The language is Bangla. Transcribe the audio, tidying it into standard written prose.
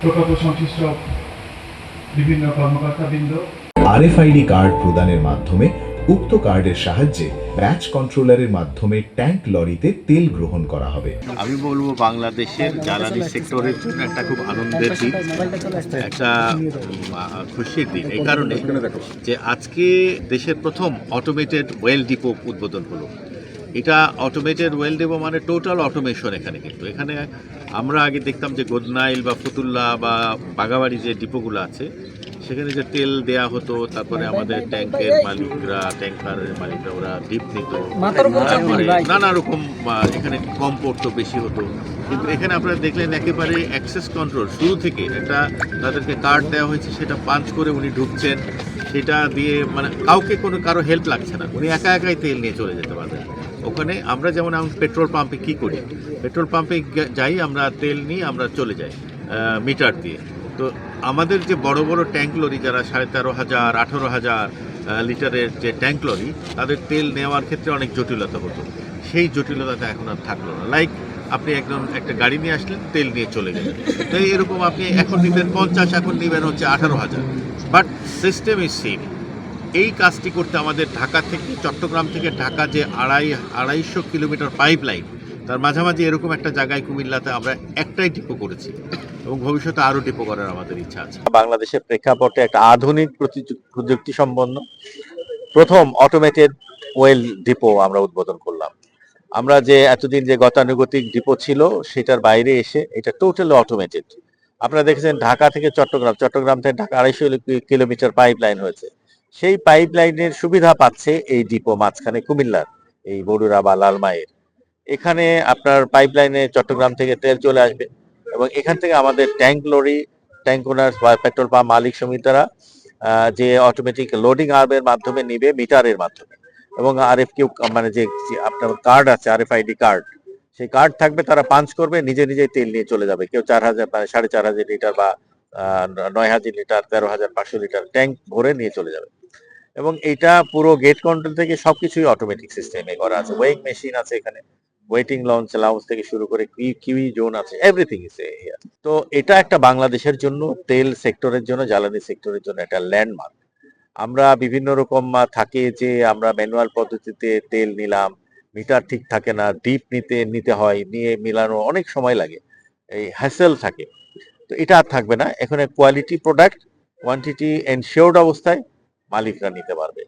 প্রকল্প সংশ্লিষ্ট বিভিন্ন কর্মকর্তাবৃন্দ। আরএফআইডি কার্ড প্রদানের মাধ্যমে উক্ত কার্ডের সাহায্যে ব্যাচ কন্ট্রোলারের মাধ্যমে ট্যাঙ্ক লরিতে তেল গ্রহণ করা হবে। আমি বলবো বাংলাদেশের জ্বালানি সেক্টরের জন্য একটা খুব আনন্দের দিন, একটা খুশির দিন এই কারণে যে আজকে দেশের প্রথম অটোমেটেড ওয়েল ডিপো উদ্বোধন হলো। এটা অটোমেটেড ওয়েল ডিপো মানে টোটাল অটোমেশন। এখানে আমরা আগে দেখতাম যে গোদনাইল বা ফতুল্লা বা বাগাবাড়ি যে ডিপোগুলো আছে সেখানে যে তেল দেয়া হতো, তারপরে আমাদের ট্যাঙ্কের মালিকরা, ট্যাঙ্কারের মালিকরা ওরা ডিপ নিত, তারপরে নানা রকম এখানে কম পড়তো, বেশি হতো। কিন্তু এখানে আপনারা দেখলেন একেবারে অ্যাক্সেস কন্ট্রোল শুরু থেকে একটা তাদেরকে কার্ড দেওয়া হয়েছে, সেটা পাঞ্চ করে উনি ঢুকছেন, সেটা দিয়ে মানে কারো হেল্প লাগছে না, উনি একা একাই তেল নিয়ে চলে যেতে পারবেন। ওখানে আমরা যেমন পেট্রোল পাম্পে কী করি, পেট্রোল পাম্পে যাই আমরা, তেল নিয়ে আমরা চলে যাই মিটার দিয়ে। তো আমাদের যে বড় বড় ট্যাঙ্ক লরি যারা 13,500 18,000 লিটারের যে ট্যাঙ্ক লরি, তাদের তেল নেওয়ার ক্ষেত্রে অনেক জটিলতা হতো। সেই জটিলতাটা এখন আর থাকলো না। লাইক আপনি একটা গাড়ি নিয়ে আসলেন, তেল নিয়ে চলে গেলেন। তো এরকম আপনি এখন নেবেন 50, এখন নেবেন হচ্ছে 18,000, বাট সিস্টেম ইজ সেম। এই কাজটি করতে আমাদের চট্টগ্রাম থেকে ঢাকা যে 250 কিলোমিটার পাইপ লাইন, তার মাঝামাঝি এরকম একটা জায়গায় কুমিল্লাতে আমরা একটাই ডিপো করেছি এবং ভবিষ্যতে আরও ডিপো করার আমাদের ইচ্ছা আছে। বাংলাদেশের প্রেক্ষাপটে একটা আধুনিক প্রযুক্তি সম্পন্ন প্রথম অটোমেটেড ওয়েল ডিপো আমরা উদ্বোধন করলাম। আমরা যে এতদিন যে গতানুগতিক ডিপো ছিল সেটার বাইরে এসে এটা টোটালি অটোমেটেড। আপনারা দেখেছেন ঢাকা থেকে চট্টগ্রাম থেকে ঢাকা 250 কিলোমিটার পাইপ লাইন হয়েছে। সেই পাইপ লাইনের সুবিধা পাচ্ছে এই ডিপো মাঝখানে কুমিল্লার এই বড়ুরা বা লালমাইয়ের। এখানে আপনার পাইপ লাইনে চট্টগ্রাম থেকে তেল চলে আসবে এবং এখান থেকে আমাদের ট্যাঙ্ক লরি, ট্যাঙ্ক ওনার্স বা পেট্রোল পাম্প মালিক সমিতিরা যে অটোমেটিক লোডিং আর্মের মাধ্যমে নিবে মিটারের মাধ্যমে, এবং আরএফকিউ মানে যে আপনার কার্ড আছে, আরএফআইডি কার্ড, সেই কার্ড থাকবে, তারা পাঞ্চ করবে, নিজেই তেল নিয়ে চলে যাবে। কেউ 4,000 মানে 4,500 লিটার বা 9,000 লিটার, 13,500 লিটার ট্যাঙ্ক ভরে নিয়ে চলে যাবে। এবং এইটা পুরো গেট কন্ট্রোল থেকে সবকিছুই অটোমেটিক সিস্টেমে করা আছে। ওয়েইং মেশিন আছে এখানে, ওয়েটিং লাউঞ্জ থেকে শুরু করে কিউই জোন আছে, এভরিথিং ইজ হিয়ার। তো এটা একটা বাংলাদেশের জন্য, তেল সেক্টরের জন্য, জ্বালানি সেক্টরের জন্য একটা ল্যান্ডমার্ক। আমরা বিভিন্ন রকম থাকে যে আমরা ম্যানুয়াল পদ্ধতিতে তেল নিলাম, মিটার ঠিক থাকে না, ডিপ নিতে হয়, নিয়ে মিলানো অনেক সময় লাগে, এই হ্যাসেল থাকে। তো এটা আর থাকবে না। এখন কোয়ালিটি প্রোডাক্ট, কোয়ান্টিটি এনশিওর্ড অবস্থায় মালিকরা নিতে পারবে।